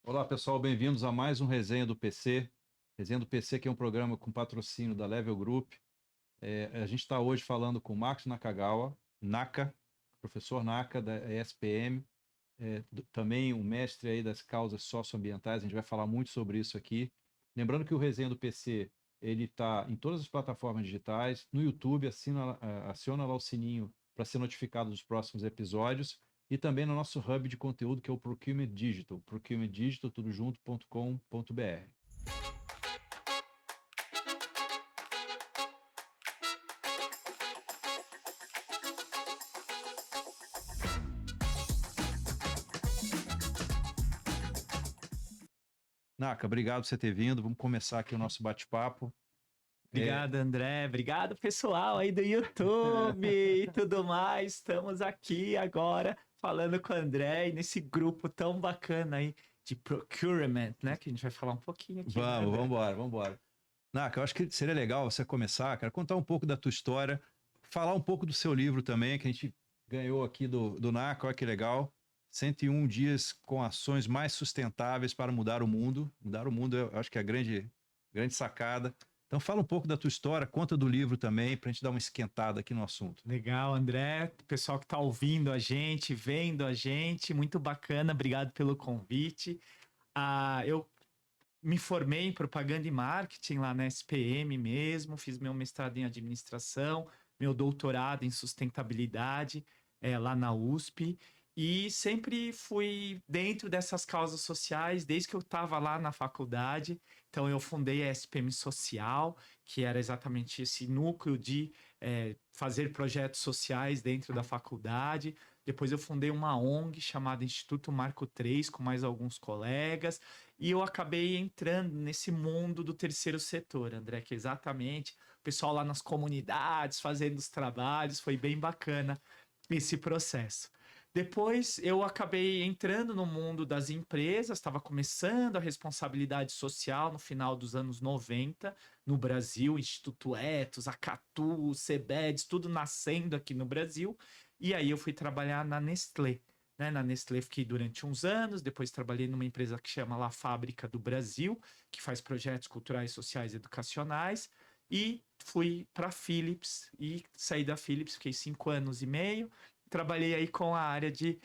Olá, pessoal, bem-vindos a mais um Resenha do PC. Resenha do PC, que é um programa com patrocínio da Level Group. A gente está hoje falando com o Marcos Nakagawa, Naka, professor Naka da ESPM, também um mestre aí das causas socioambientais. A gente vai falar muito sobre isso aqui. Lembrando que o Resenha do PC ele está em todas as plataformas digitais, no YouTube, aciona lá o sininho para ser notificado dos próximos episódios e também no nosso hub de conteúdo que é o Procurement Digital, procurementdigital, tudo junto.com.br. Naka, obrigado por você ter vindo. Vamos começar aqui o nosso bate-papo. Obrigado, André. Obrigado, pessoal aí do YouTube e tudo mais. Estamos aqui agora falando com o André e nesse grupo tão bacana aí de procurement, né? Que a gente vai falar um pouquinho aqui. Vamos embora, vamos embora. Naka, eu acho que seria legal você começar, cara, contar um pouco da tua história, falar um pouco do seu livro também, que a gente ganhou aqui do Naka, olha que legal. 101 dias com ações mais sustentáveis para mudar o mundo. Mudar o mundo, eu acho que é a grande sacada. Então fala um pouco da tua história, conta do livro também, para a gente dar uma esquentada aqui no assunto. Legal, André. Pessoal que está ouvindo a gente, vendo a gente, muito bacana. Obrigado pelo convite. Eu me formei em propaganda e marketing lá na SPM mesmo, fiz meu mestrado em administração, meu doutorado em sustentabilidade lá na USP. E sempre fui dentro dessas causas sociais desde que eu estava lá na faculdade. Então, eu fundei a SPM Social, que era exatamente esse núcleo de fazer projetos sociais dentro da faculdade. Depois, eu fundei uma ONG chamada Instituto Marco 3, com mais alguns colegas. E eu acabei entrando nesse mundo do terceiro setor, André, que é exatamente o pessoal lá nas comunidades, fazendo os trabalhos. Foi bem bacana esse processo. Depois eu acabei entrando no mundo das empresas, estava começando a responsabilidade social no final dos anos 90 no Brasil, Instituto Etos, a Catu, o Sebedes, tudo nascendo aqui no Brasil. E aí eu fui trabalhar na Nestlé. Né? Na Nestlé fiquei durante uns anos, depois trabalhei numa empresa que chama La Fábrica do Brasil, que faz projetos culturais, sociais e educacionais. E fui para a Philips e saí da Philips, fiquei 5 anos e meio. Trabalhei aí com a área de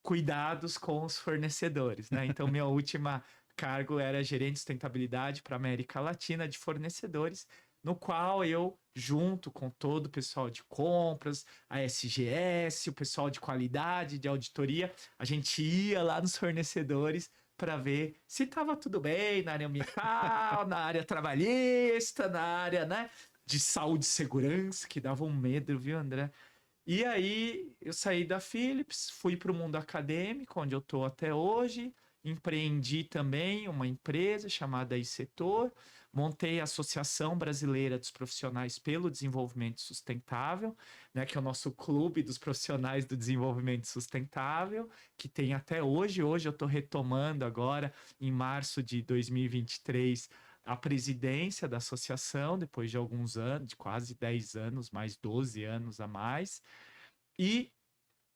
cuidados com os fornecedores, né? Então, minha última cargo era gerente de sustentabilidade para a América Latina de fornecedores, no qual eu, junto com todo o pessoal de compras, a SGS, o pessoal de qualidade, de auditoria, a gente ia lá nos fornecedores para ver se estava tudo bem na área ambiental, na área trabalhista, na área, né, de saúde e segurança, que dava um medo, viu, André? E aí eu saí da Philips, fui para o mundo acadêmico, onde eu estou até hoje, empreendi também uma empresa chamada iSetor, montei a Associação Brasileira dos Profissionais pelo Desenvolvimento Sustentável, né, que é o nosso clube dos profissionais do desenvolvimento sustentável, que tem até hoje. Hoje eu estou retomando agora, em março de 2023, a presidência da associação, depois de alguns anos, de quase 10 anos, mais 12 anos a mais. E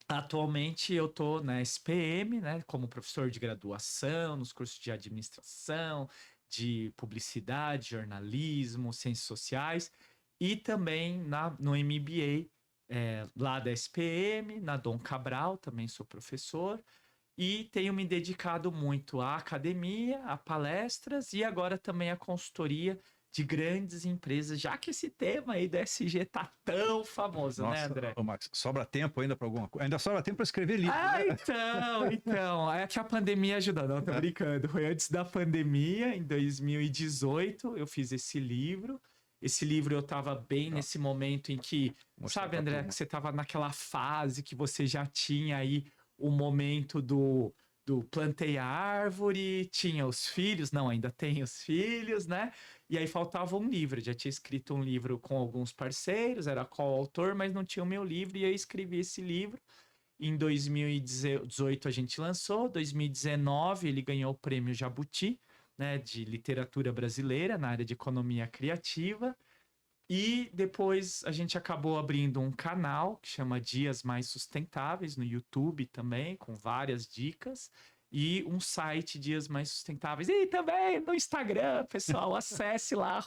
atualmente eu estou na SPM, né, como professor de graduação, nos cursos de administração, de publicidade, jornalismo, ciências sociais, e também no MBA lá da SPM, na Dom Cabral, também sou professor, e tenho me dedicado muito à academia, a palestras e agora também à consultoria de grandes empresas, já que esse tema aí do SG tá tão famoso, né, Nossa, André? ô Max, sobra tempo ainda para alguma coisa? Ainda sobra tempo para escrever livro, né? Então, é que a pandemia ajudou, não, tô brincando. Foi antes da pandemia, em 2018, eu fiz esse livro. Esse livro eu tava bem nesse momento em que, Mostrar sabe, pra André, turma. que você tava naquela fase que você já tinha aí o momento do plantei a árvore, tinha os filhos, não, ainda tem os filhos, né? E aí faltava um livro. Eu já tinha escrito um livro com alguns parceiros, era coautor, mas não tinha o meu livro, e eu escrevi esse livro. Em 2018 a gente lançou, 2019 ele ganhou o prêmio Jabuti, né, de literatura brasileira na área de economia criativa. E depois a gente acabou abrindo um canal que chama Dias Mais Sustentáveis no YouTube também, com várias dicas. e um site Dias Mais Sustentáveis. E também no Instagram, pessoal, acesse lá,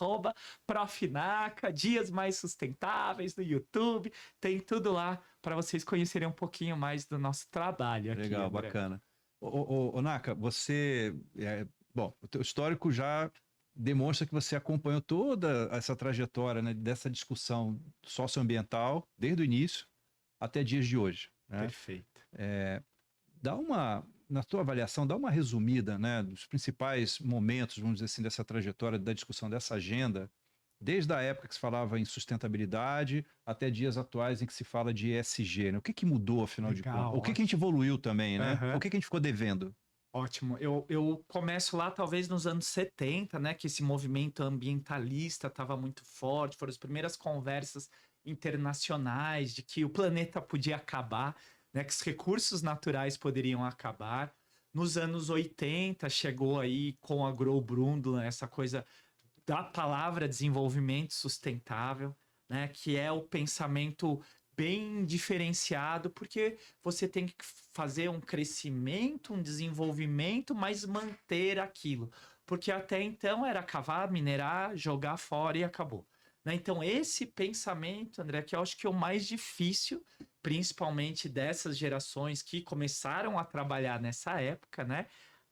@profnaca, Dias Mais Sustentáveis, no YouTube, tem tudo lá para vocês conhecerem um pouquinho mais do nosso trabalho aqui. Legal, André. bacana. Ô, Naka, você... bom, o teu histórico já demonstra que você acompanhou toda essa trajetória, né, dessa discussão socioambiental, desde o início até dias de hoje, né? Perfeito. Na tua avaliação, dá uma resumida, né, dos principais momentos, vamos dizer assim, dessa trajetória, da discussão dessa agenda, desde a época que se falava em sustentabilidade até dias atuais em que se fala de ESG, né? O que que mudou, afinal de Legal, contas? O que que a gente evoluiu também, né? Aham. O que que a gente ficou devendo? Ótimo. Eu começo lá, talvez nos anos 70, né? Que esse movimento ambientalista estava muito forte, foram as primeiras conversas internacionais de que o planeta podia acabar, né? Que os recursos naturais poderiam acabar. Nos anos 80, chegou aí com a Grow Brundtland, essa coisa da palavra desenvolvimento sustentável, né? Que é o pensamento bem diferenciado, porque você tem que fazer um crescimento, um desenvolvimento, mas manter aquilo. Porque até então era cavar, minerar, jogar fora e acabou. Né? Então, esse pensamento, André, que eu acho que é o mais difícil, principalmente dessas gerações que começaram a trabalhar nessa época, né?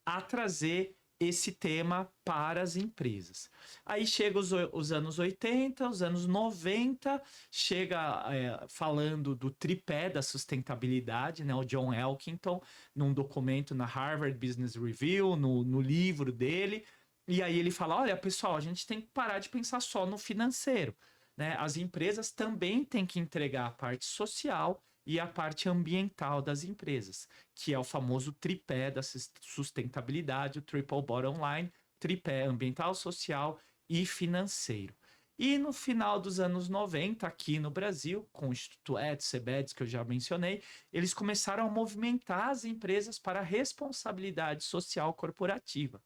A trazer esse tema para as empresas. Aí chega os anos 80, os anos 90, chega falando do tripé da sustentabilidade, né? O John Elkington, num documento na Harvard Business Review, no livro dele, e aí ele fala, olha, pessoal, a gente tem que parar de pensar só no financeiro, né? As empresas também têm que entregar a parte social e a parte ambiental das empresas, que é o famoso tripé da sustentabilidade, o triple bottom line, tripé ambiental, social e financeiro. E no final dos anos 90, aqui no Brasil, com o Instituto Edson, CEBEDS, que eu já mencionei, eles começaram a movimentar as empresas para a responsabilidade social corporativa,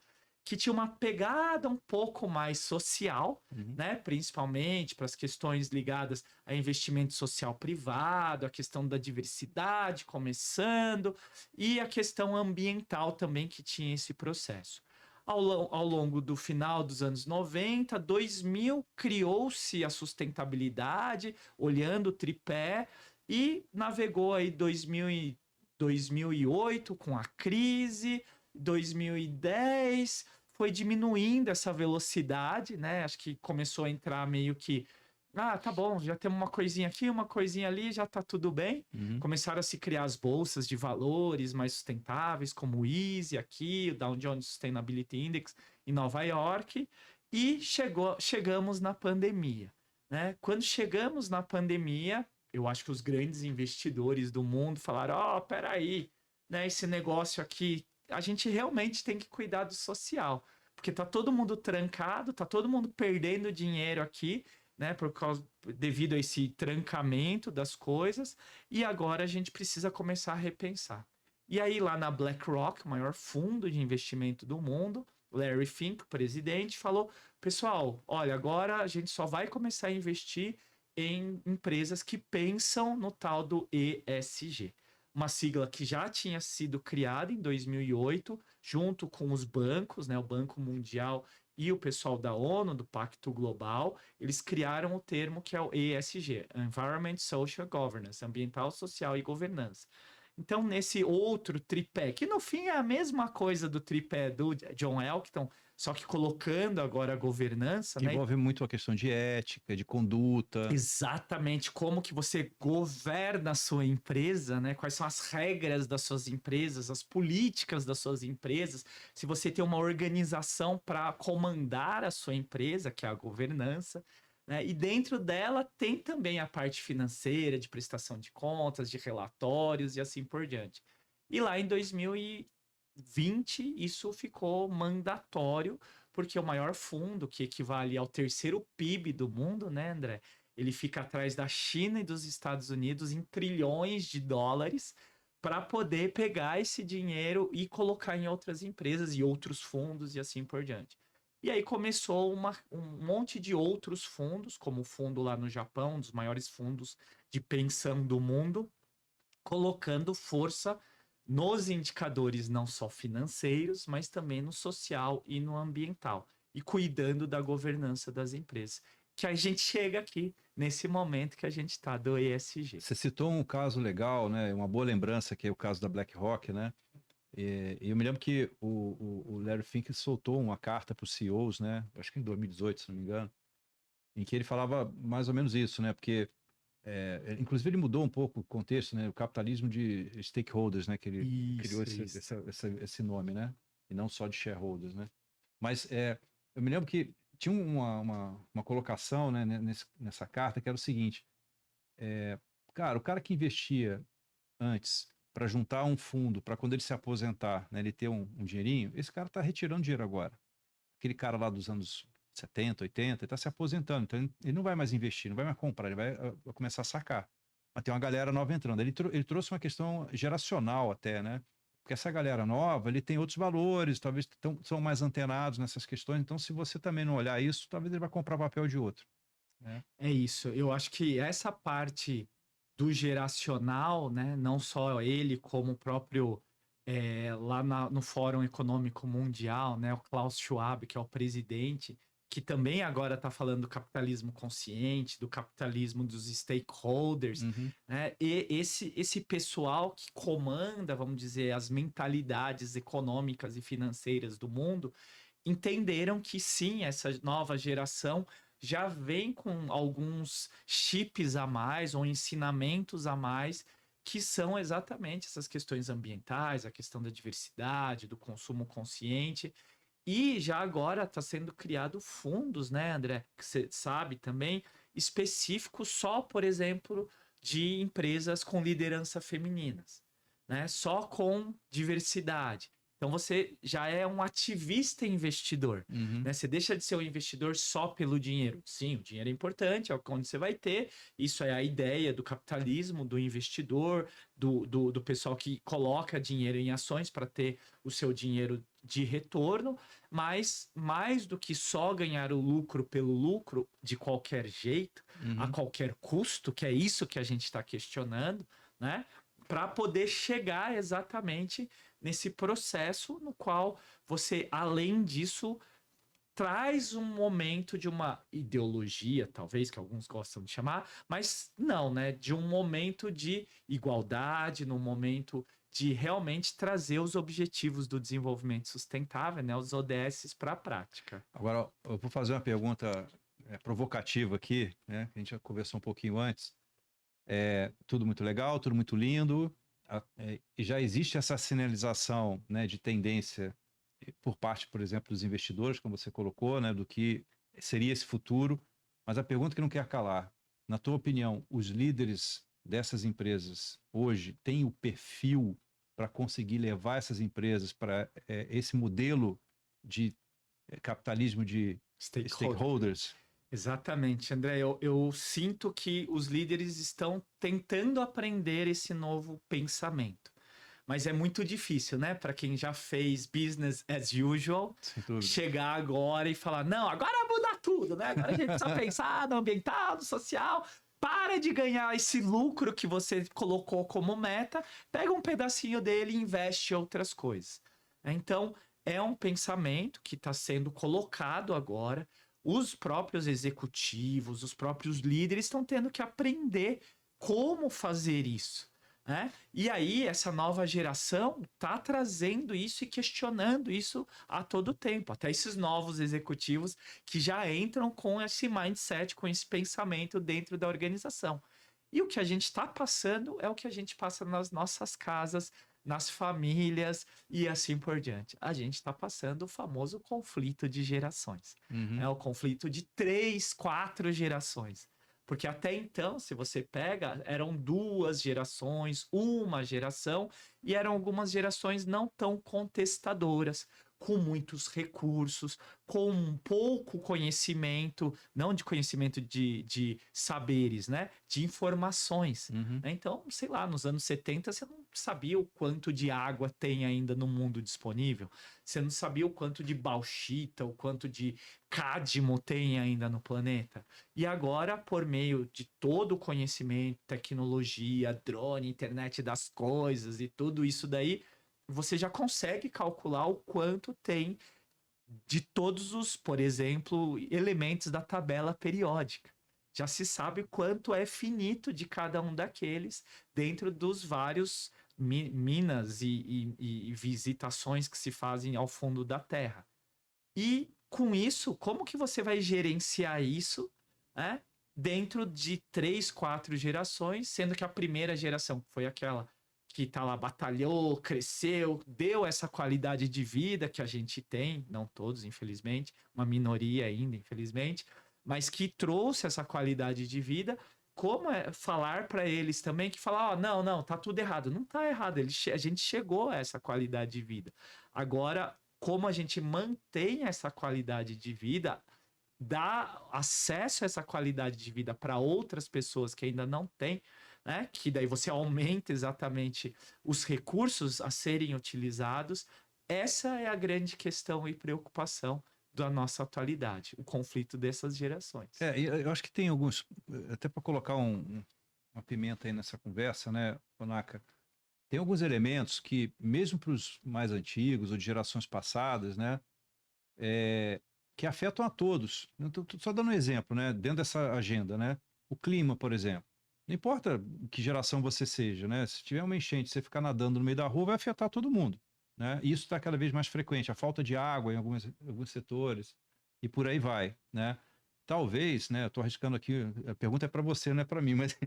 que tinha uma pegada um pouco mais social, né? Principalmente para as questões ligadas a investimento social privado, a questão da diversidade começando, e a questão ambiental também, que tinha esse processo. Ao longo do final dos anos 90, 2000, criou-se a sustentabilidade, olhando o tripé, e navegou aí 2008 com a crise, 2010 foi diminuindo essa velocidade, né? Acho que começou a entrar meio que, tá bom, já temos uma coisinha aqui, uma coisinha ali, já tá tudo bem. Começaram a se criar as bolsas de valores mais sustentáveis, como o Easy aqui, o Dow Jones Sustainability Index em Nova York, e chegamos na pandemia, né? Quando chegamos na pandemia, eu acho que os grandes investidores do mundo falaram, peraí, né? Esse negócio aqui, a gente realmente tem que cuidar do social, porque tá todo mundo trancado, tá todo mundo perdendo dinheiro aqui, né, devido a esse trancamento das coisas, e agora a gente precisa começar a repensar. E aí lá na BlackRock, o maior fundo de investimento do mundo, Larry Fink, o presidente, falou, pessoal, olha, agora a gente só vai começar a investir em empresas que pensam no tal do ESG. Uma sigla que já tinha sido criada em 2008, junto com os bancos, né, o Banco Mundial e o pessoal da ONU, do Pacto Global, eles criaram o termo que é o ESG, Environment, Social Governance, Ambiental, Social e Governança. Então, nesse outro tripé, que no fim é a mesma coisa do tripé do John Elkington, só que colocando agora a governança, Que né? envolve muito a questão de ética, de conduta. Exatamente, como que você governa a sua empresa, né? Quais são as regras das suas empresas, as políticas das suas empresas, se você tem uma organização para comandar a sua empresa, que é a governança, né? E dentro dela tem também a parte financeira, de prestação de contas, de relatórios e assim por diante. E lá em 2020, isso ficou mandatório, porque o maior fundo, que equivale ao terceiro PIB do mundo, né, André? Ele fica atrás da China e dos Estados Unidos em trilhões de dólares para poder pegar esse dinheiro e colocar em outras empresas e outros fundos e assim por diante. E aí começou um monte de outros fundos, como o fundo lá no Japão, um dos maiores fundos de pensão do mundo, colocando força nos indicadores não só financeiros, mas também no social e no ambiental, e cuidando da governança das empresas. Que a gente chega aqui nesse momento que a gente está do ESG. Você citou um caso legal, né? Uma boa lembrança, que é o caso da BlackRock, né? E eu me lembro que o Larry Fink soltou uma carta para os CEOs, né? Acho que em 2018, se não me engano, em que ele falava mais ou menos isso, né? Porque, inclusive, ele mudou um pouco o contexto, né? O capitalismo de stakeholders, né? Que ele criou esse nome, né? E não só de shareholders, né? Mas eu me lembro que tinha uma colocação, né, nessa carta que era o seguinte: cara, o cara que investia antes para juntar um fundo para quando ele se aposentar, né, ele ter um dinheirinho, esse cara está retirando dinheiro agora. Aquele cara lá dos anos 70, 80, ele está se aposentando, então ele não vai mais investir, não vai mais comprar, ele vai começar a sacar. Mas tem uma galera nova entrando. Ele trouxe uma questão geracional até, né? Porque essa galera nova, ele tem outros valores, talvez são mais antenados nessas questões, então se você também não olhar isso, talvez ele vai comprar papel de outro. Né? É isso, eu acho que essa parte do geracional, né, não só ele, como o próprio lá no Fórum Econômico Mundial, né, o Klaus Schwab, que é o presidente, que também agora está falando do capitalismo consciente, do capitalismo dos stakeholders, né, e esse pessoal que comanda, vamos dizer, as mentalidades econômicas e financeiras do mundo, entenderam que sim, essa nova geração já vem com alguns chips a mais ou ensinamentos a mais, que são exatamente essas questões ambientais, a questão da diversidade, do consumo consciente. E já agora está sendo criado fundos, né, André? Que você sabe também, específicos só, por exemplo, de empresas com liderança femininas, né? Só com diversidade. Então você já é um ativista investidor, né? Você deixa de ser um investidor só pelo dinheiro. Sim, o dinheiro é importante, é onde você vai ter. Isso é a ideia do capitalismo, do investidor, do pessoal que coloca dinheiro em ações para ter o seu dinheiro de retorno. Mas mais do que só ganhar o lucro pelo lucro, de qualquer jeito, a qualquer custo, que é isso que a gente está questionando, né? Para poder chegar exatamente nesse processo no qual você, além disso, traz um momento de uma ideologia, talvez, que alguns gostam de chamar, mas não, né? De um momento de igualdade, num momento de realmente trazer os objetivos do desenvolvimento sustentável, né? Os ODS para a prática. Agora, eu vou fazer uma pergunta provocativa aqui, né? A gente já conversou um pouquinho antes. Tudo muito legal, tudo muito lindo, e já existe essa sinalização, né, de tendência por parte, por exemplo, dos investidores, como você colocou, né, do que seria esse futuro, mas a pergunta que não quer calar, na tua opinião, os líderes dessas empresas hoje têm o perfil para conseguir levar essas empresas para esse modelo de capitalismo de stakeholders? Exatamente, André. Eu sinto que os líderes estão tentando aprender esse novo pensamento. Mas é muito difícil, né? Para quem já fez business as usual, chegar agora e falar: não, agora muda tudo, né? Agora a gente precisa pensar no ambiental, no social. Para de ganhar esse lucro que você colocou como meta, pega um pedacinho dele e investe em outras coisas. Então, é um pensamento que está sendo colocado agora. Os próprios executivos, os próprios líderes estão tendo que aprender como fazer isso, né? E aí, essa nova geração está trazendo isso e questionando isso a todo tempo. Até esses novos executivos que já entram com esse mindset, com esse pensamento dentro da organização. E o que a gente está passando é o que a gente passa nas nossas casas, nas famílias e assim por diante. A gente está passando o famoso conflito de gerações. É o conflito de 3, 4 gerações. Porque até então, se você pega, eram 2 gerações, uma geração, e eram algumas gerações não tão contestadoras, com muitos recursos, com um pouco conhecimento, não de conhecimento de saberes, né? De informações. Uhum. Né? Então, sei lá, nos anos 70 você não sabia o quanto de água tem ainda no mundo disponível. Você não sabia o quanto de bauxita, o quanto de cádmio tem ainda no planeta. E agora, por meio de todo o conhecimento, tecnologia, drone, internet das coisas e tudo isso daí, você já consegue calcular o quanto tem de todos os, por exemplo, elementos da tabela periódica. Já se sabe quanto é finito de cada um daqueles dentro dos vários minas e visitações que se fazem ao fundo da Terra. E com isso, como que você vai gerenciar isso, né, dentro de 3, 4 gerações, sendo que a primeira geração foi aquela que tá lá, batalhou, cresceu, deu essa qualidade de vida que a gente tem, não todos, infelizmente, uma minoria ainda, infelizmente, mas que trouxe essa qualidade de vida. Como é falar para eles também que falar, ó, não, tá tudo errado. Não tá errado, a gente chegou a essa qualidade de vida. Agora, como a gente mantém essa qualidade de vida, dá acesso a essa qualidade de vida para outras pessoas que ainda não têm, né? Que daí você aumenta exatamente os recursos a serem utilizados. Essa é a grande questão e preocupação da nossa atualidade, o conflito dessas gerações. Eu acho que tem alguns, até para colocar uma pimenta aí nessa conversa, né, Onaka? Tem alguns elementos que, mesmo para os mais antigos ou de gerações passadas, né, que afetam a todos. Tô só dando um exemplo, né, dentro dessa agenda, né? O clima, por exemplo. Não importa que geração você seja, né? Se tiver uma enchente, você ficar nadando no meio da rua, vai afetar todo mundo, né? E isso está cada vez mais frequente. A falta de água em alguns setores e por aí vai, né? Talvez, né? Eu estou arriscando aqui, a pergunta é para você, não é para mim, mas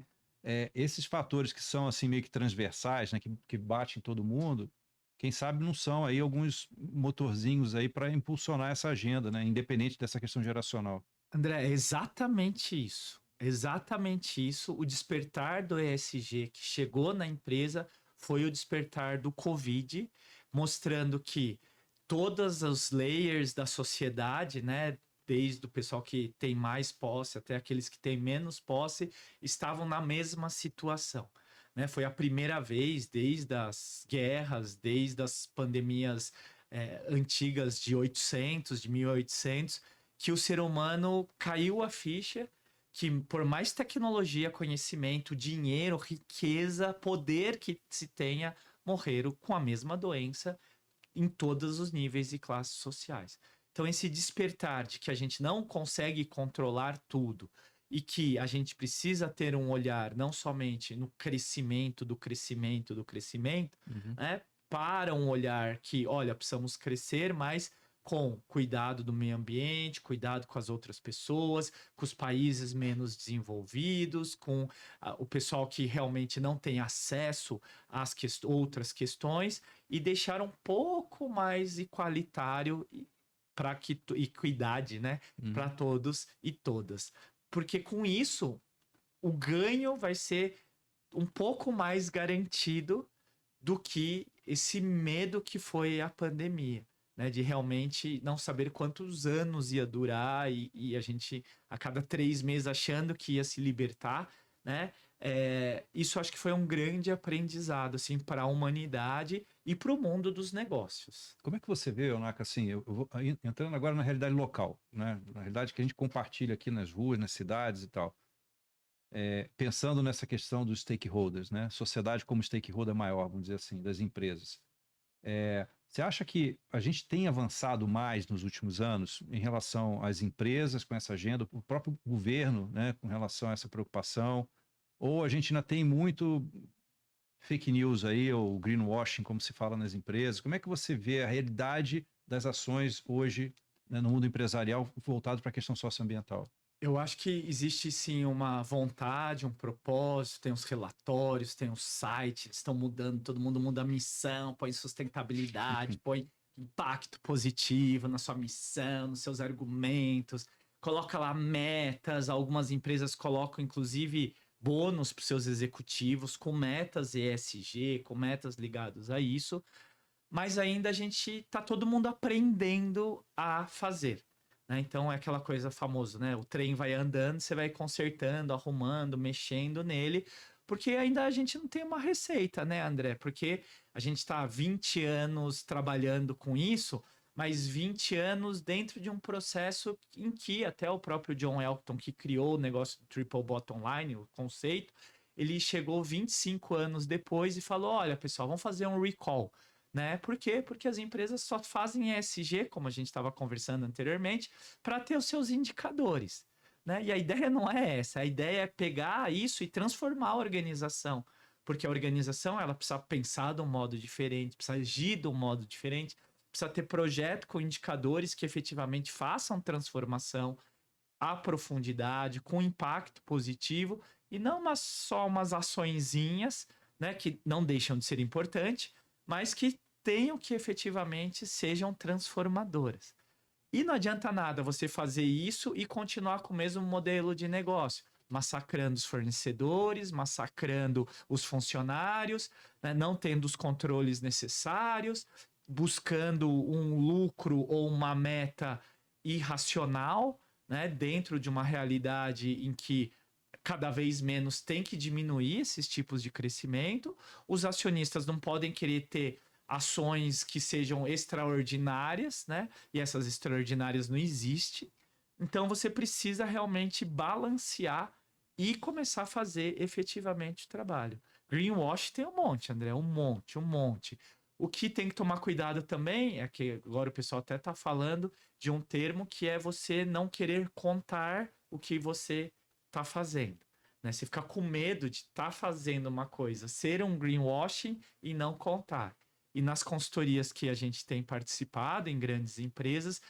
esses fatores que são assim meio que transversais, né? Que batem em todo mundo, quem sabe não são aí alguns motorzinhos aí para impulsionar essa agenda, né? Independente dessa questão geracional. André, é exatamente isso. Exatamente isso. O despertar do ESG que chegou na empresa foi o despertar do Covid, mostrando que todas os layers da sociedade, né, desde o pessoal que tem mais posse até aqueles que têm menos posse, estavam na mesma situação. Né? Foi a primeira vez, desde as guerras, desde as pandemias antigas de 800, de 1800, que o ser humano caiu a ficha que por mais tecnologia, conhecimento, dinheiro, riqueza, poder que se tenha, morreram com a mesma doença em todos os níveis e classes sociais. Então, esse despertar de que a gente não consegue controlar tudo e que a gente precisa ter um olhar não somente no crescimento do crescimento do crescimento, né, para um olhar que, olha, precisamos crescer, mas com cuidado do meio ambiente, cuidado com as outras pessoas, com os países menos desenvolvidos, com o pessoal que realmente não tem acesso às outras questões, e deixar um pouco mais igualitário para que equidade, né, para todos e todas. Porque com isso o ganho vai ser um pouco mais garantido do que esse medo que foi a pandemia, né, de realmente não saber quantos anos ia durar e a gente a cada 3 meses achando que ia se libertar, né? Isso acho que foi um grande aprendizado assim, para a humanidade e para o mundo dos negócios. Como é que você vê, Onaka, assim, eu vou entrando agora na realidade local, né? Na realidade que a gente compartilha aqui nas ruas, nas cidades e tal. Pensando nessa questão dos stakeholders, né? Sociedade como stakeholder maior, vamos dizer assim, das empresas. Você acha que a gente tem avançado mais nos últimos anos em relação às empresas com essa agenda, o próprio governo, né, com relação a essa preocupação? Ou a gente ainda tem muito fake news aí, ou greenwashing, como se fala nas empresas? Como é que você vê a realidade das ações hoje, né, no mundo empresarial voltado para a questão socioambiental? Eu acho que existe sim uma vontade, um propósito, tem os relatórios, tem os sites, estão mudando, todo mundo muda a missão, põe sustentabilidade, põe impacto positivo na sua missão, nos seus argumentos, coloca lá metas, algumas empresas colocam inclusive bônus para os seus executivos com metas ESG, com metas ligadas a isso. mas ainda a gente tá todo mundo aprendendo a fazer, né? Então é aquela coisa famosa, né? O trem vai andando, você vai consertando, arrumando, mexendo nele, porque ainda a gente não tem uma receita, né, André? Porque a gente está há 20 anos trabalhando com isso, mas 20 anos dentro de um processo em que até o próprio John Elton, que criou o negócio do Triple Bottom Line, o conceito, ele chegou 25 anos depois e falou: olha, pessoal, vamos fazer um recall. Né? Por quê? Porque as empresas só fazem ESG, como a gente estava conversando anteriormente, para ter os seus indicadores. Né? E a ideia não é essa, a ideia é pegar isso e transformar a organização. Porque a organização ela precisa pensar de um modo diferente, precisa agir de um modo diferente, precisa ter projeto com indicadores que efetivamente façam transformação à profundidade, com impacto positivo, e não só umas açõezinhas, né, que não deixam de ser importantes, mas que tenham que efetivamente sejam transformadoras. E não adianta nada você fazer isso e continuar com o mesmo modelo de negócio, massacrando os fornecedores, massacrando os funcionários, né, não tendo os controles necessários, buscando um lucro ou uma meta irracional, né, dentro de uma realidade em que cada vez menos tem que diminuir esses tipos de crescimento. Os acionistas não podem querer ter ações que sejam extraordinárias, né? E essas extraordinárias não existem. Então você precisa realmente balancear e começar a fazer efetivamente o trabalho. Greenwash tem um monte, André, um monte, um monte. O que tem que tomar cuidado também é que agora o pessoal até está falando de um termo que é você não querer contar o que você está fazendo. Né? Você fica com medo de estar fazendo uma coisa, ser um greenwashing e não contar. E nas consultorias que a gente tem participado em grandes empresas,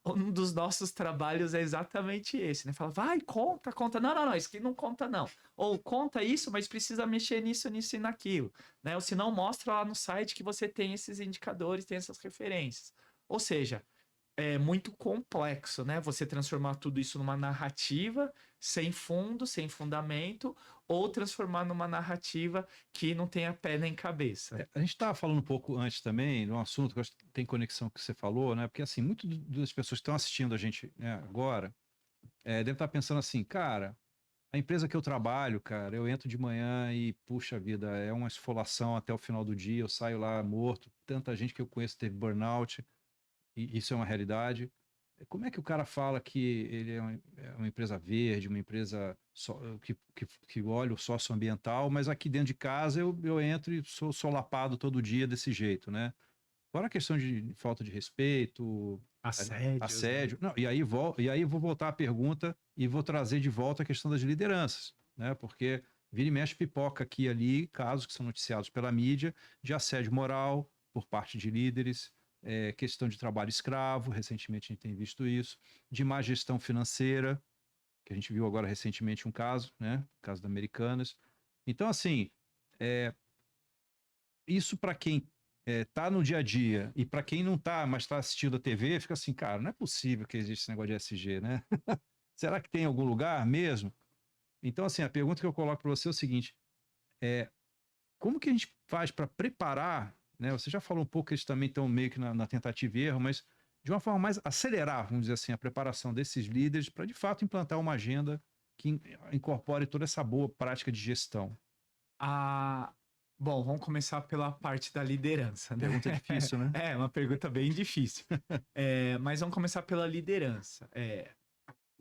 um dos nossos trabalhos é exatamente esse, né? Fala, vai, conta, conta. Não, não, não, isso aqui não conta, não. Ou conta isso, mas precisa mexer nisso, nisso e naquilo. Né? Ou se não, mostra lá no site que você tem esses indicadores, tem essas referências. Ou seja, é muito complexo, né? Você transformar tudo isso numa narrativa sem fundo, sem fundamento, ou transformar numa narrativa que não tenha pé nem cabeça. A gente estava falando um pouco antes também, de um assunto que eu acho que tem conexão com o que você falou, né? Porque assim, muitas das pessoas que estão assistindo a gente, né, agora, devem estar pensando assim, cara, a empresa que eu trabalho, cara, eu entro de manhã e, puxa vida, é uma esfolação até o final do dia, eu saio lá morto, tanta gente que eu conheço teve burnout, e isso é uma realidade. Como é que o cara fala que ele é uma empresa verde, uma empresa que olha o socioambiental, mas aqui dentro de casa eu entro e sou solapado todo dia desse jeito, né? Fora a questão de falta de respeito, assédio. Né? Não, e aí vou voltar à pergunta e vou trazer de volta a questão das lideranças, né? Porque vira e mexe pipoca aqui e ali, casos que são noticiados pela mídia de assédio moral por parte de líderes, questão de trabalho escravo, recentemente a gente tem visto isso, de má gestão financeira, que a gente viu agora recentemente um caso, né? Caso da Americanas. Então, assim, isso para quem tá no dia a dia e para quem não tá, mas está assistindo a TV, fica assim, cara, não é possível que exista esse negócio de ESG, né? Será que tem em algum lugar mesmo? Então, assim, a pergunta que eu coloco para você é o seguinte, como que a gente faz para preparar, né? Você já falou um pouco que eles também estão meio que na tentativa e erro, mas de uma forma mais acelerar, vamos dizer assim, a preparação desses líderes para de fato implantar uma agenda que incorpore toda essa boa prática de gestão. Bom, vamos começar pela parte da liderança, né? Pergunta difícil, né? É, uma pergunta bem difícil. Mas vamos começar pela liderança.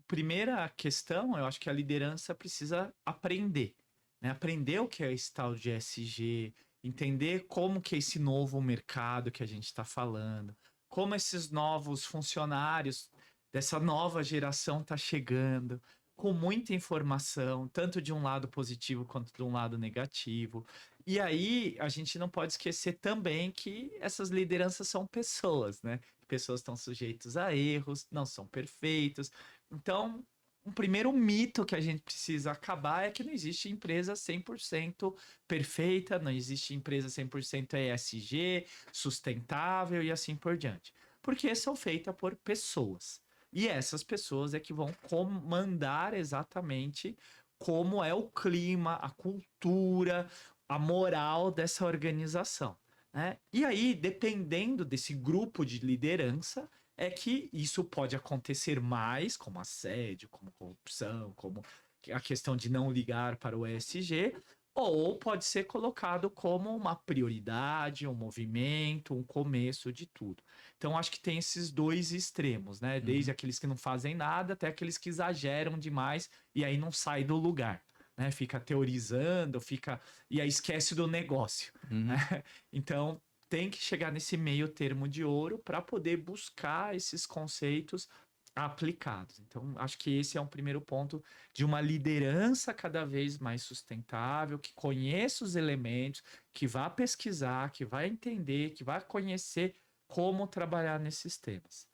Primeira questão, eu acho que a liderança precisa aprender, né? Aprender o que é esse tal de ESG, entender como que é esse novo mercado que a gente está falando, como esses novos funcionários dessa nova geração tá chegando, com muita informação, tanto de um lado positivo quanto de um lado negativo. E aí, a gente não pode esquecer também que essas lideranças são pessoas, né? Pessoas estão sujeitas a erros, não são perfeitos. Então, um primeiro mito que a gente precisa acabar é que não existe empresa 100% perfeita, não existe empresa 100% ESG, sustentável e assim por diante. Porque são feitas por pessoas. E essas pessoas é que vão comandar exatamente como é o clima, a cultura, a moral dessa organização. né? E aí, dependendo desse grupo de liderança, é que isso pode acontecer mais, como assédio, como corrupção, como a questão de não ligar para o ESG, ou pode ser colocado como uma prioridade, um movimento, um começo de tudo. Então, acho que tem esses dois extremos, né? Desde aqueles que não fazem nada até aqueles que exageram demais e aí não sai do lugar, né? Fica teorizando, fica e aí esquece do negócio, né? Então, tem que chegar nesse meio termo de ouro para poder buscar esses conceitos aplicados. Então, acho que esse é um primeiro ponto de uma liderança cada vez mais sustentável, que conheça os elementos, que vá pesquisar, que vai entender, que vai conhecer como trabalhar nesses temas.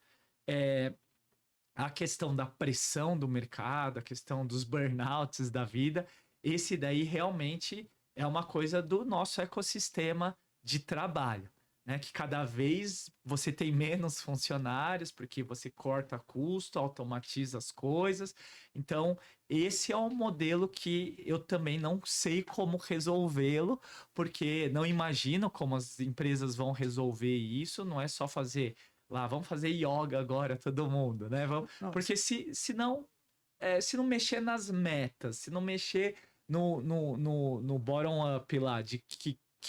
A questão da pressão do mercado, a questão dos burnouts da vida, esse daí realmente é uma coisa do nosso ecossistema de trabalho, né? Que cada vez você tem menos funcionários, porque você corta custo, automatiza as coisas. Então, esse é um modelo que eu também não sei como resolvê-lo, porque não imagino como as empresas vão resolver isso, não é só fazer lá, vamos fazer yoga agora, todo mundo, né? Vamos... Porque se não mexer nas metas, se não mexer no bottom-up lá, de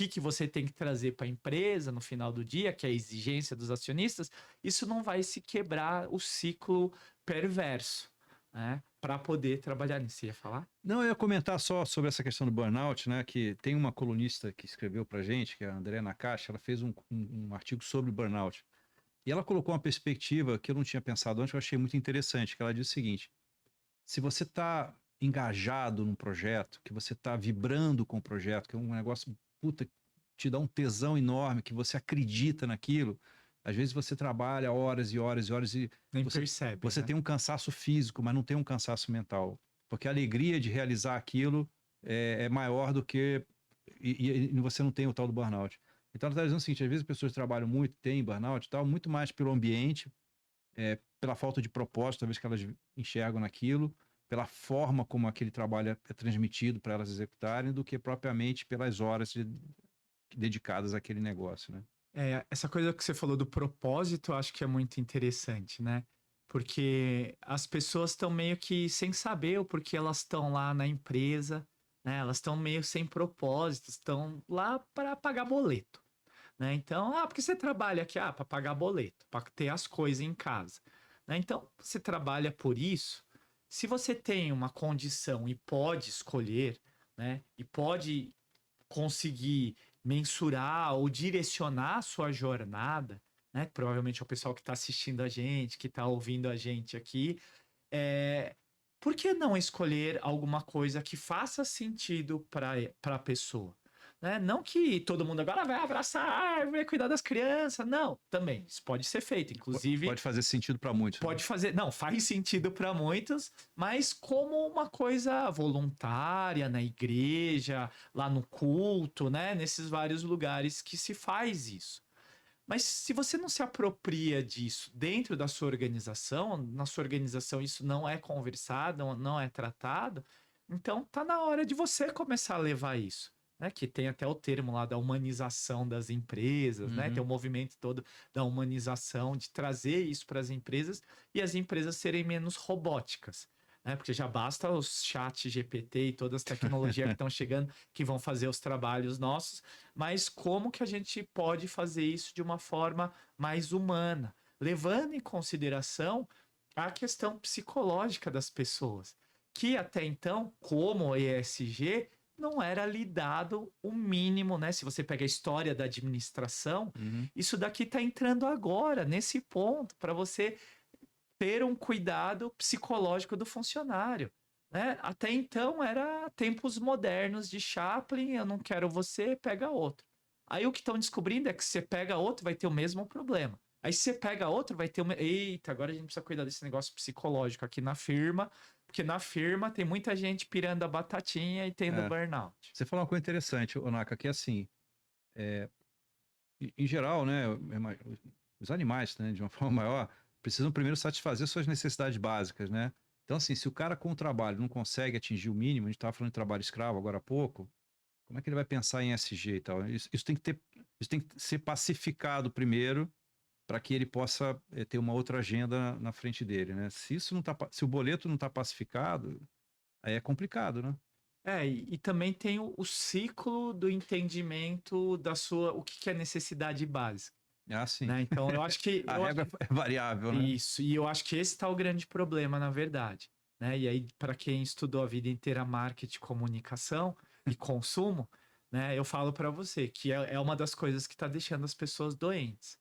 que você tem que trazer para a empresa no final do dia, que é a exigência dos acionistas, isso não vai se quebrar o ciclo perverso, né? Para poder trabalhar nisso. Você ia falar? Não, eu ia comentar só sobre essa questão do burnout, né? Que tem uma colunista que escreveu pra gente, que é a André Nakashi, ela fez um artigo sobre burnout. E ela colocou uma perspectiva que eu não tinha pensado antes, que eu achei muito interessante, que ela diz o seguinte: se você está engajado num projeto, que você está vibrando com o projeto, que é um negócio, puta, te dá um tesão enorme, que você acredita naquilo, às vezes você trabalha horas e horas e horas e nem percebe. Você né? tem um cansaço físico, mas não tem um cansaço mental. Porque a alegria de realizar aquilo é maior do que... E você não tem o tal do burnout. Então, ela está dizendo o seguinte: às vezes as pessoas trabalham muito, têm burnout e tal, muito mais pelo ambiente, pela falta de propósito, talvez que elas enxergam naquilo, pela forma como aquele trabalho é transmitido para elas executarem, do que propriamente pelas horas dedicadas àquele negócio, né? Essa coisa que você falou do propósito, eu acho que é muito interessante, né? Porque as pessoas estão meio que sem saber o porquê elas estão lá na empresa, né? Elas estão meio sem propósito, estão lá para pagar boleto, né? Então, porque você trabalha aqui, para pagar boleto, para ter as coisas em casa, né? Então, você trabalha por isso. Se você tem uma condição e pode escolher, né? E pode conseguir mensurar ou direcionar a sua jornada, né? Provavelmente é o pessoal que está assistindo a gente, que está ouvindo a gente aqui. Por que não escolher alguma coisa que faça sentido para a pessoa? Né? Não que todo mundo agora vai abraçar a árvore, cuidar das crianças. Não, também. Isso pode ser feito. Inclusive. Pode fazer sentido para muitos. Pode fazer. Não, faz sentido para muitos, mas como uma coisa voluntária na igreja, lá no culto, né? Nesses vários lugares que se faz isso. Mas se você não se apropria disso dentro da sua organização, na sua organização isso não é conversado, não é tratado, então tá na hora de você começar a levar isso. Né, que tem até o termo lá da humanização das empresas, né? Tem o movimento todo da humanização, de trazer isso para as empresas e as empresas serem menos robóticas. Né? Porque já basta os chat GPT e todas as tecnologias que estão chegando que vão fazer os trabalhos nossos, mas como que a gente pode fazer isso de uma forma mais humana, levando em consideração a questão psicológica das pessoas, que até então, como ESG, não era lidado o mínimo, né? Se você pega a história da administração, isso daqui está entrando agora, nesse ponto, para você ter um cuidado psicológico do funcionário. Né? Até então era tempos modernos de Chaplin, eu não quero você, pega outro. Aí o que estão descobrindo é que se você pega outro, vai ter o mesmo problema. Aí se você pega outro, vai ter uma... Eita, agora a gente precisa cuidar desse negócio psicológico aqui na firma, porque na firma tem muita gente pirando a batatinha e tendo burnout. Você falou uma coisa interessante, Onaka, que é assim, em geral, né, os animais, né, de uma forma maior, precisam primeiro satisfazer suas necessidades básicas, né? Então, assim, se o cara com o trabalho não consegue atingir o mínimo, a gente estava falando de trabalho escravo agora há pouco, como é que ele vai pensar em SG e tal? Isso tem que ter Isso tem que ser pacificado primeiro para que ele possa ter uma outra agenda na frente dele, né? Se isso não tá, se o boleto não está pacificado, aí é complicado, né? E também tem o ciclo do entendimento da sua, o que que é necessidade básica, Ah, sim. né? Então eu acho que A regra é variável, né? isso, e eu acho que esse tá o grande problema, na verdade, né? E aí, para quem estudou a vida inteira marketing, comunicação e consumo, né? Eu falo para você que é uma das coisas que está deixando as pessoas doentes,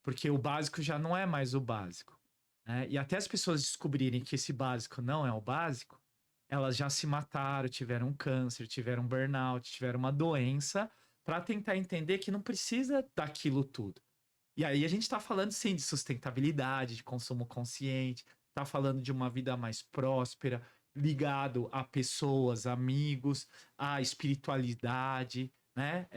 porque o básico já não é mais o básico, né? E até as pessoas descobrirem que esse básico não é o básico, elas já se mataram, tiveram câncer, tiveram burnout, tiveram uma doença, para tentar entender que não precisa daquilo tudo. E aí a gente está falando sim de sustentabilidade, de consumo consciente, está falando de uma vida mais próspera, ligado a pessoas, amigos, a espiritualidade, né?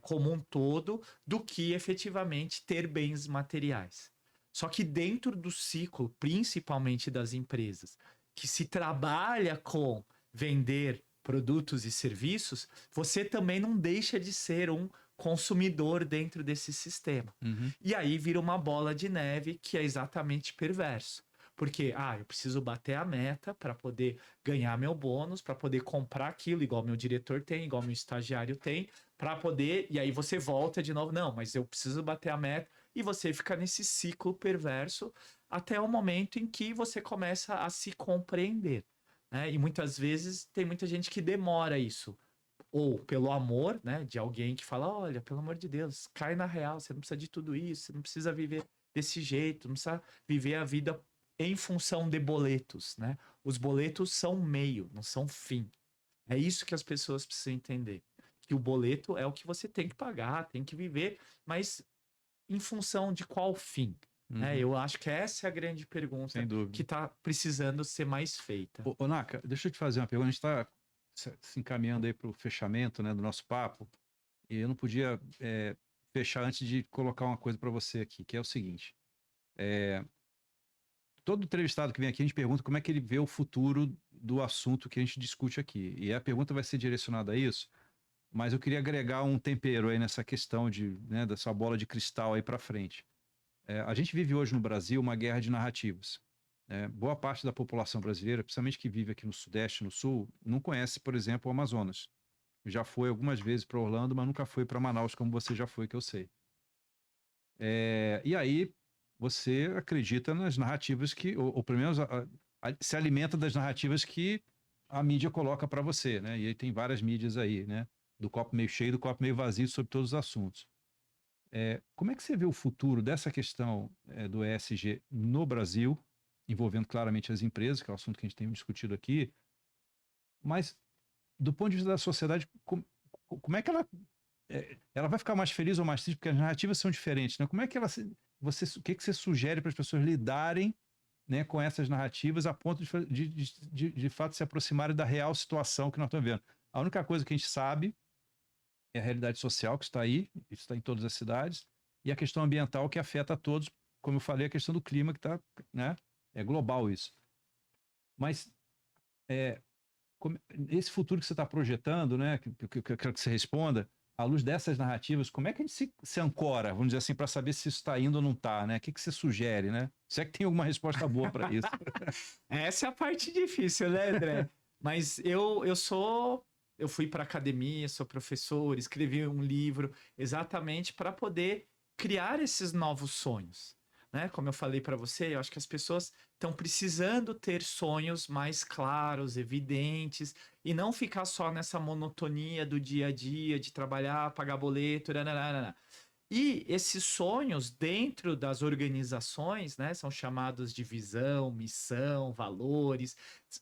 Como um todo, do que efetivamente ter bens materiais. Só que dentro do ciclo, principalmente das empresas, que se trabalha com vender produtos e serviços, você também não deixa de ser um consumidor dentro desse sistema. Uhum. E aí vira uma bola de neve que é exatamente perverso. Porque, eu preciso bater a meta para poder ganhar meu bônus, para poder comprar aquilo, igual meu diretor tem, igual meu estagiário tem, para poder. E aí você volta de novo, não, mas eu preciso bater a meta, e você fica nesse ciclo perverso até o momento em que você começa a se compreender, né? E muitas vezes tem muita gente que demora isso, ou pelo amor, né, de alguém que fala, olha, pelo amor de Deus, cai na real, você não precisa de tudo isso, você não precisa viver desse jeito, não precisa viver a vida em função de boletos, né? Os boletos são meio, não são fim. É isso que as pessoas precisam entender. Que o boleto é o que você tem que pagar, tem que viver, mas em função de qual fim? Né? Eu acho que essa é a grande pergunta que está precisando ser mais feita. Ô, Naka, deixa eu te fazer uma pergunta. A gente está se encaminhando aí para o fechamento, né, do nosso papo, e eu não podia fechar antes de colocar uma coisa para você aqui, que é o seguinte. Todo entrevistado que vem aqui, a gente pergunta como é que ele vê o futuro do assunto que a gente discute aqui. E a pergunta vai ser direcionada a isso, mas eu queria agregar um tempero aí nessa questão dessa bola de cristal aí para frente. A gente vive hoje no Brasil uma guerra de narrativas. Boa parte da população brasileira, principalmente que vive aqui no Sudeste, no Sul, não conhece, por exemplo, o Amazonas. Já foi algumas vezes para Orlando, mas nunca foi para Manaus, como você já foi, que eu sei. E aí você acredita nas narrativas que, ou pelo menos se alimenta das narrativas que a mídia coloca para você, né? E aí tem várias mídias aí, né? Do copo meio cheio, do copo meio vazio, sobre todos os assuntos. Como é que você vê o futuro dessa questão do ESG no Brasil, envolvendo claramente as empresas, que é o assunto que a gente tem discutido aqui, mas do ponto de vista da sociedade, como é que ela vai ficar mais feliz ou mais triste, porque as narrativas são diferentes, né? Como é que o que você sugere para as pessoas lidarem, né, com essas narrativas a ponto de fato se aproximarem da real situação que nós estamos vendo? A única coisa que a gente sabe é a realidade social que está aí, isso está em todas as cidades, e a questão ambiental que afeta a todos, como eu falei, a questão do clima que está, né, é global isso. Mas esse futuro que você está projetando, né, que eu quero que você responda, à luz dessas narrativas, como é que a gente se ancora, vamos dizer assim, para saber se isso está indo ou não está, né? O que você sugere, né? Se é que tem alguma resposta boa para isso. Essa é a parte difícil, né, André? Mas eu fui para academia, sou professor, escrevi um livro exatamente para poder criar esses novos sonhos, né? Como eu falei para você, eu acho que as pessoas estão precisando ter sonhos mais claros, evidentes, e não ficar só nessa monotonia do dia a dia, de trabalhar, pagar boleto, nananana. E esses sonhos dentro das organizações, né, são chamados de visão, missão, valores,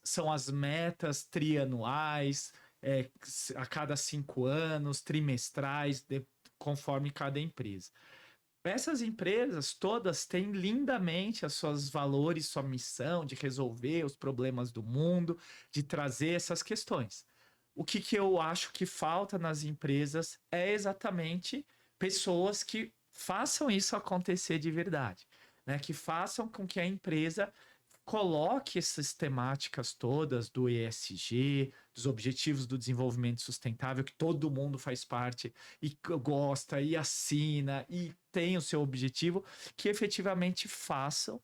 são as metas trianuais, a cada 5 anos, trimestrais, conforme cada empresa. Essas empresas todas têm lindamente os seus valores, sua missão de resolver os problemas do mundo, de trazer essas questões. O que eu acho que falta nas empresas é exatamente pessoas que façam isso acontecer de verdade, né? Que façam com que a empresa coloque essas temáticas todas do ESG, dos Objetivos do Desenvolvimento Sustentável, que todo mundo faz parte e gosta e assina e tem o seu objetivo, que efetivamente façam,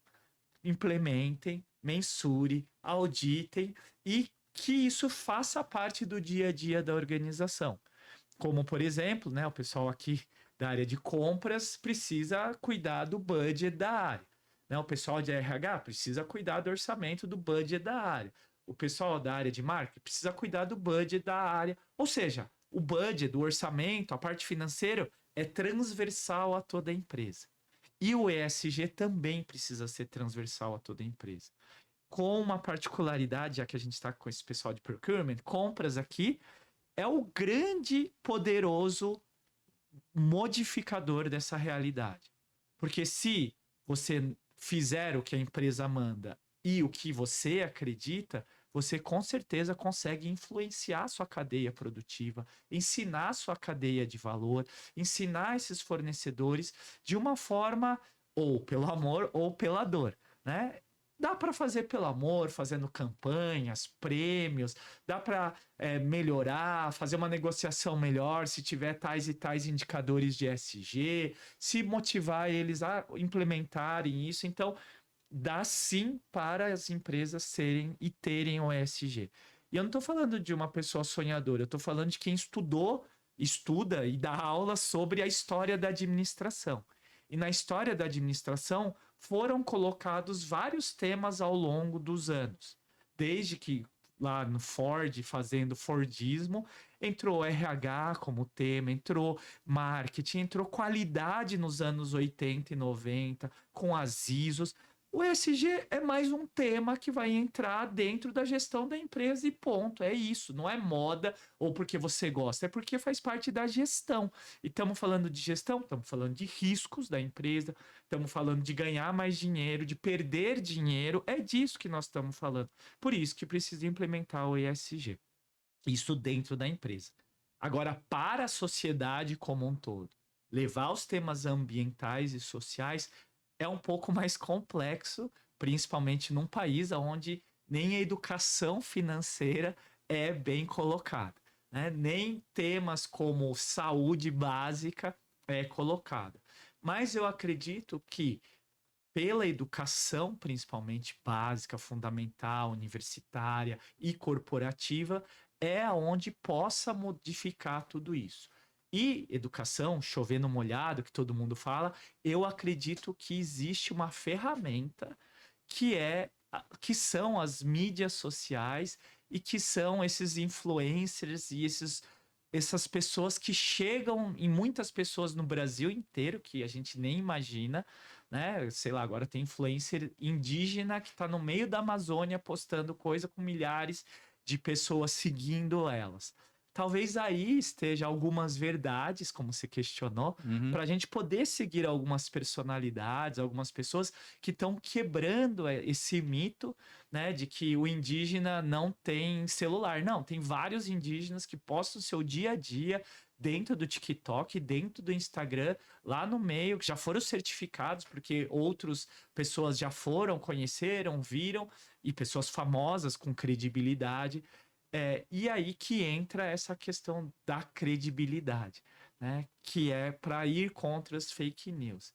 implementem, mensurem, auditem e que isso faça parte do dia a dia da organização. Como, por exemplo, né, o pessoal aqui da área de compras precisa cuidar do budget da área. Né? O pessoal de RH precisa cuidar do orçamento do budget da área. O pessoal da área de marketing precisa cuidar do budget da área. Ou seja, o budget, o orçamento, a parte financeira é transversal a toda a empresa. E o ESG também precisa ser transversal a toda a empresa. Com uma particularidade, já que a gente está com esse pessoal de procurement, compras aqui é o grande, poderoso modificador dessa realidade. Porque se você fizer o que a empresa manda e o que você acredita, você com certeza consegue influenciar a sua cadeia produtiva, ensinar a sua cadeia de valor, ensinar esses fornecedores de uma forma ou pelo amor ou pela dor, né? Dá para fazer pelo amor, fazendo campanhas, prêmios, dá para melhorar, fazer uma negociação melhor se tiver tais e tais indicadores de ESG, se motivar eles a implementarem isso. Então, dá sim para as empresas serem e terem o ESG. E eu não estou falando de uma pessoa sonhadora, eu estou falando de quem estuda e dá aula sobre a história da administração. E na história da administração foram colocados vários temas ao longo dos anos. Desde que lá no Ford, fazendo Fordismo, entrou RH como tema, entrou marketing, entrou qualidade nos anos 80 e 90, com as ISOs. O ESG é mais um tema que vai entrar dentro da gestão da empresa e ponto. É isso, não é moda ou porque você gosta, é porque faz parte da gestão. E estamos falando de gestão, estamos falando de riscos da empresa, estamos falando de ganhar mais dinheiro, de perder dinheiro, é disso que nós estamos falando. Por isso que precisa implementar o ESG. Isso dentro da empresa. Agora, para a sociedade como um todo, levar os temas ambientais e sociais é um pouco mais complexo, principalmente num país onde nem a educação financeira é bem colocada, né? Nem temas como saúde básica é colocada. Mas eu acredito que pela educação, principalmente básica, fundamental, universitária e corporativa, é onde possa modificar tudo isso. E educação, chover no molhado, que todo mundo fala, eu acredito que existe uma ferramenta que são as mídias sociais e que são esses influencers e essas pessoas que chegam em muitas pessoas no Brasil inteiro, que a gente nem imagina, né? Sei lá, agora tem influencer indígena que está no meio da Amazônia postando coisa com milhares de pessoas seguindo elas. Talvez aí esteja algumas verdades, como você questionou, para a gente poder seguir algumas personalidades, algumas pessoas que estão quebrando esse mito, né, de que o indígena não tem celular. Não, tem vários indígenas que postam o seu dia a dia dentro do TikTok, dentro do Instagram, lá no meio, que já foram certificados, porque outras pessoas já foram, conheceram, viram, e pessoas famosas com credibilidade. E aí que entra essa questão da credibilidade, né? Que é para ir contra as fake news.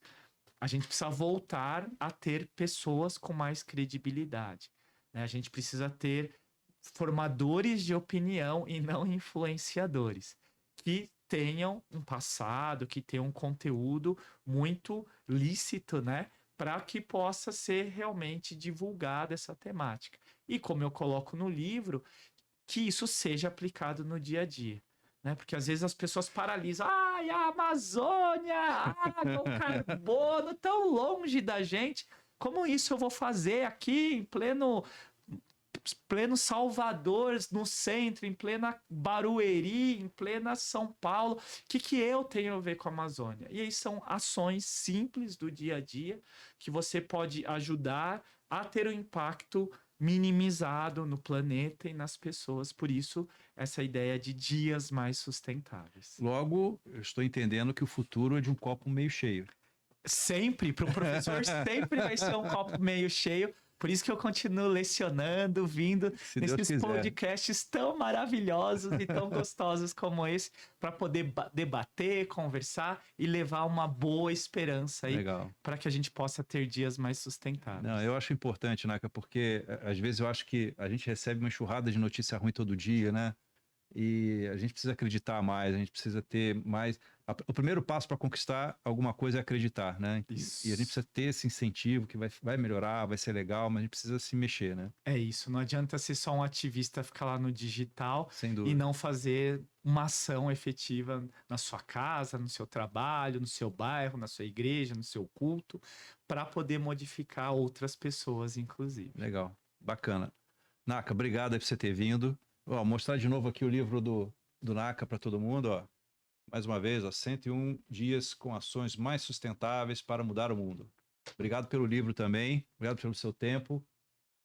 A gente precisa voltar a ter pessoas com mais credibilidade, né? A gente precisa ter formadores de opinião e não influenciadores, que tenham um passado, que tenham um conteúdo muito lícito, né? Para que possa ser realmente divulgada essa temática. E como eu coloco no livro, que isso seja aplicado no dia a dia, né? Porque às vezes as pessoas paralisam. Ai, a Amazônia, água, o carbono, tão longe da gente. Como isso eu vou fazer aqui em pleno Salvador, no centro, em plena Barueri, em plena São Paulo? O que eu tenho a ver com a Amazônia? E aí são ações simples do dia a dia que você pode ajudar a ter um impacto minimizado no planeta e nas pessoas. Por isso, essa ideia de dias mais sustentáveis. Logo, eu estou entendendo que o futuro é de um copo meio cheio. Sempre, para o professor, sempre vai ser um copo meio cheio, Por isso que eu continuo lecionando, vindo Se Deus nesses quiser. podcasts tão maravilhosos e tão gostosos como esse, para poder debater, conversar e levar uma boa esperança aí Legal. para que a gente possa ter dias mais sustentáveis. Não, eu acho importante, Naka, porque às vezes eu acho que a gente recebe uma enxurrada de notícia ruim todo dia, né? E a gente precisa acreditar mais, a gente precisa ter mais. O primeiro passo para conquistar alguma coisa é acreditar, né? Isso. E a gente precisa ter esse incentivo que vai melhorar, vai ser legal, mas a gente precisa se mexer, né? É isso, não adianta ser só um ativista ficar lá no digital Sem e dúvida. não fazer uma ação efetiva na sua casa, no seu trabalho, no seu bairro, na sua igreja, no seu culto, para poder modificar outras pessoas, inclusive. Legal, bacana. Naka, obrigado aí por você ter vindo. Ó, mostrar de novo aqui o livro do Naka para todo mundo, ó. Mais uma vez, ó, 101 dias com ações mais sustentáveis para mudar o mundo. Obrigado pelo livro também, obrigado pelo seu tempo.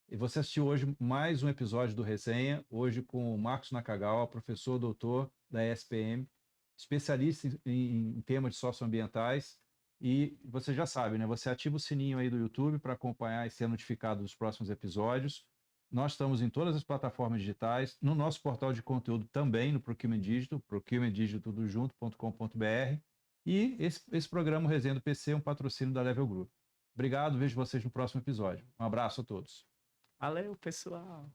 E você assistiu hoje mais um episódio do Resenha, hoje com o Marcos Nakagawa, professor doutor da ESPM, especialista em temas de socioambientais. E você já sabe, né? Você ativa o sininho aí do YouTube para acompanhar e ser notificado dos próximos episódios. Nós estamos em todas as plataformas digitais, no nosso portal de conteúdo também, no Procurement Digital, procurementdigitaltudojunto.com.br. E esse programa, o Resenha do PC, é um patrocínio da Level Group. Obrigado, vejo vocês no próximo episódio. Um abraço a todos. Valeu, pessoal!